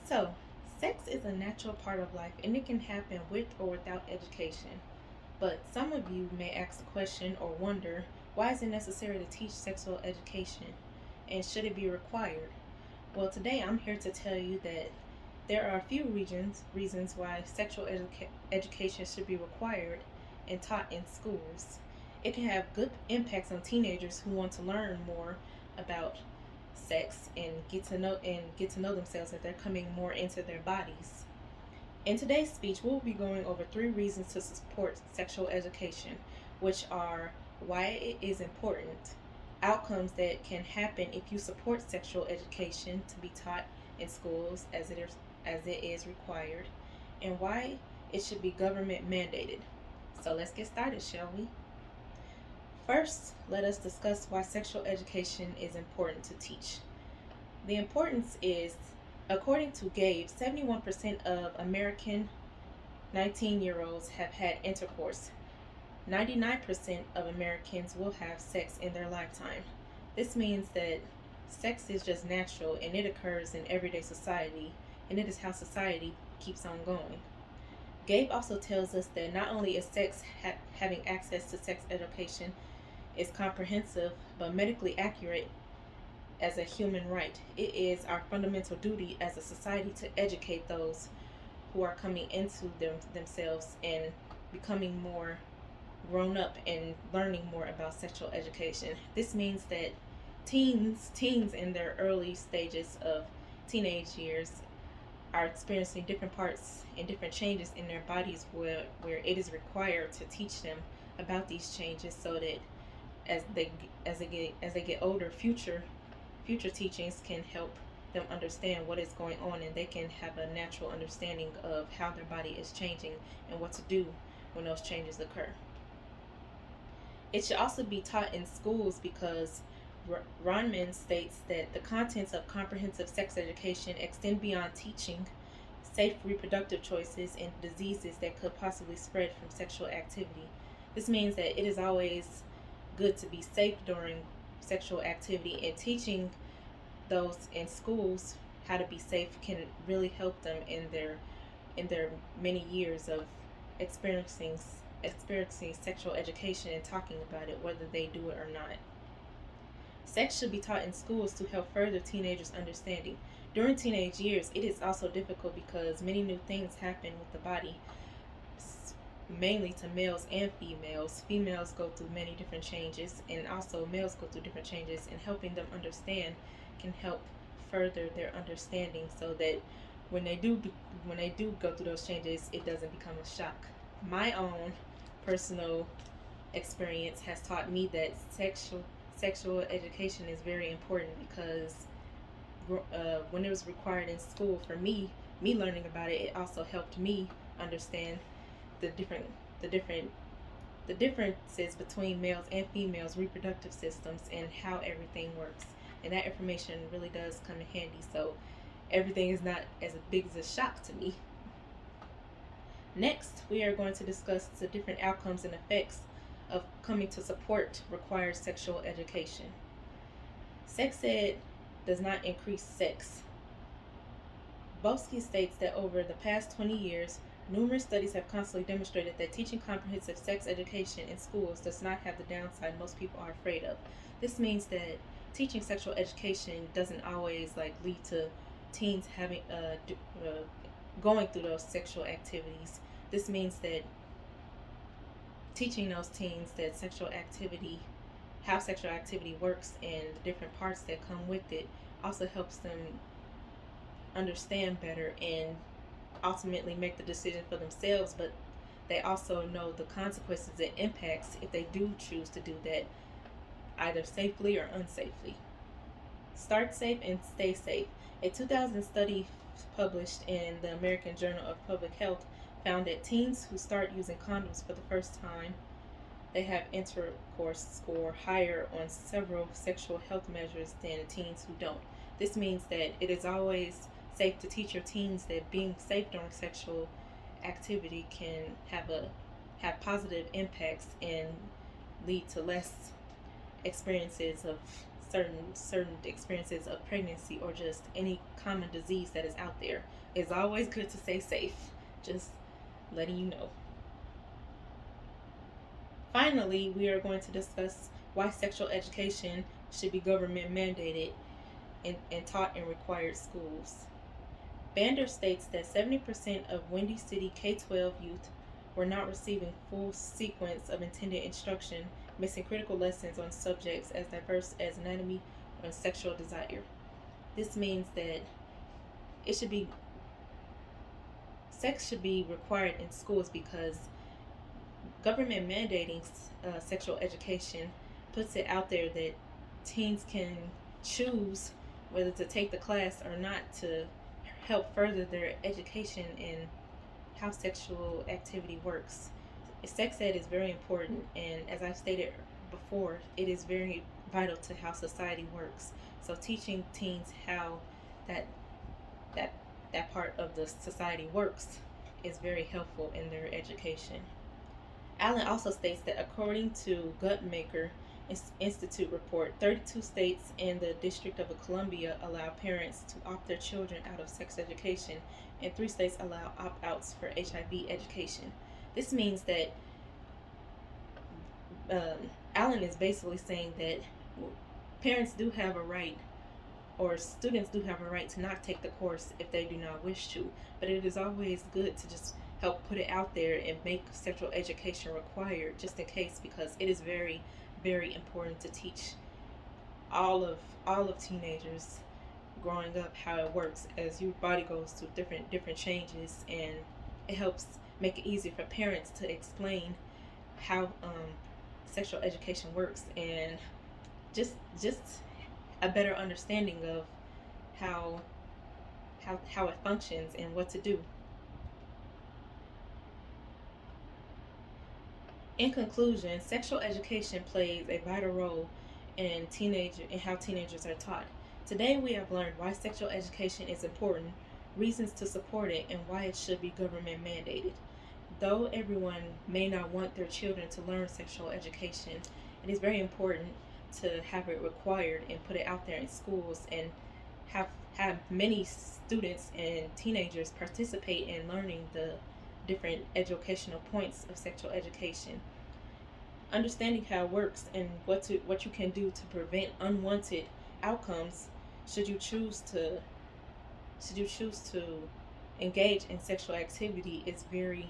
So, sex is a natural part of life and it can happen with or without education. But some of you may ask the question or wonder, why is it necessary to teach sexual education? And should it be required? Well, today I'm here to tell you that there are a few reasons why education should be required and taught in schools. It can have good impacts on teenagers who want to learn more about sex and get to know themselves as they're coming more into their bodies. In today's speech, we'll be going over three reasons to support sexual education, which are why it is important, outcomes that can happen if you support sexual education to be taught in schools as it is required, and why it should be government mandated. So let's get started, shall we? First, let us discuss why sexual education is important to teach. The importance is, according to Gabe, 71% of American 19-year-olds have had intercourse. 99% of Americans will have sex in their lifetime. This means that sex is just natural and it occurs in everyday society, and it is how society keeps on going. Gabe also tells us that not only is having access to sex education is comprehensive but medically accurate as a human right. It is our fundamental duty as a society to educate those who are coming into themselves and becoming more grown up and learning more about sexual education. This means that teens in their early stages of teenage years are experiencing different parts and different changes in their bodies where it is required to teach them about these changes so that as they get older, future teachings can help them understand what is going on, and they can have a natural understanding of how their body is changing and what to do when those changes occur. It should also be taught in schools because Ronman states that the contents of comprehensive sex education extend beyond teaching safe reproductive choices and diseases that could possibly spread from sexual activity. This means that it is always good to be safe during sexual activity, and teaching those in schools how to be safe can really help them in their many years of experiencing sexual education and talking about it, whether they do it or not. Sex should be taught in schools to help further teenagers' understanding. During teenage years, it is also difficult because many new things happen with the body, mainly to males and females. Females go through many different changes, and also males go through different changes, and helping them understand can help further their understanding so that when they do go through those changes, it doesn't become a shock. My own personal experience has taught me that sexual education is very important because when it was required in school for me learning about it, it also helped me understand the different the different the differences between males and females reproductive systems and how everything works, and that information really does come in handy, so everything is not as big as a shock to me. Next, we are going to discuss the different outcomes and effects of coming to support required sexual education. Sex ed does not increase sex. Bosky states that over the past 20 years, numerous studies have constantly demonstrated that teaching comprehensive sex education in schools does not have the downside most people are afraid of. This means that teaching sexual education doesn't always lead to teens having going through those sexual activities. This means that teaching those teens that how sexual activity works and the different parts that come with it also helps them understand better and ultimately make the decision for themselves, but they also know the consequences and impacts if they do choose to do that, either safely or unsafely. Start safe and stay safe. A 2000 study published in the American Journal of Public Health found that teens who start using condoms for the first time, they have intercourse score higher on several sexual health measures than teens who don't. This means that it is always safe to teach your teens that being safe during sexual activity can have positive impacts and lead to less experiences of certain experiences of pregnancy or just any common disease that is out there. It's always good to stay safe. Just letting you know. Finally, we are going to discuss why sexual education should be government mandated and taught in required schools. Bander states that 70% of Windy City K 12 youth were not receiving full sequence of intended instruction, missing critical lessons on subjects as diverse as anatomy and sexual desire. This means that it should be sex should be required in schools because government mandating sexual education puts it out there that teens can choose whether to take the class or not to help further their education in how sexual activity works. Sex ed is very important, and as I've stated before, it is very vital to how society works. So teaching teens how that that that part of the society works is very helpful in their education. Allen also states that according to Guttmacher Institute report, 32 states and the District of Columbia allow parents to opt their children out of sex education, and 3 states allow opt-outs for HIV education. This means that Allen is basically saying that parents do have a right, or students do have a right to not take the course if they do not wish to, but it is always good to just help put it out there and make sexual education required just in case, because it is very, very important to teach all of teenagers growing up how it works as your body goes through different changes, and it helps make it easier for parents to explain how sexual education works, and just a better understanding of how it functions and what to do. In conclusion, sexual education plays a vital role in how teenagers are taught. Today we have learned why sexual education is important, reasons to support it, and why it should be government mandated. Though everyone may not want their children to learn sexual education, it is very important to have it required and put it out there in schools, and have many students and teenagers participate in learning the different educational points of sexual education. Understanding how it works and what you can do to prevent unwanted outcomes should you choose to engage in sexual activity is very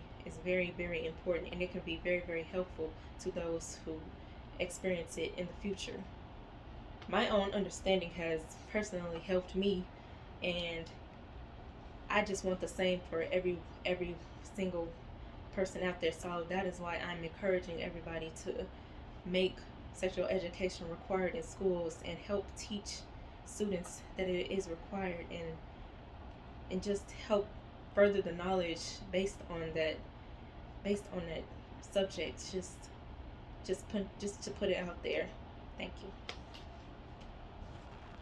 very important, and it can be very very helpful to those who experience it in the future. My own understanding has personally helped me, and I just want the same for every single person out there. So that is why I'm encouraging everybody to make sexual education required in schools and help teach students that it is required, and just help further the knowledge based on that subject. Just to put it out there. Thank you.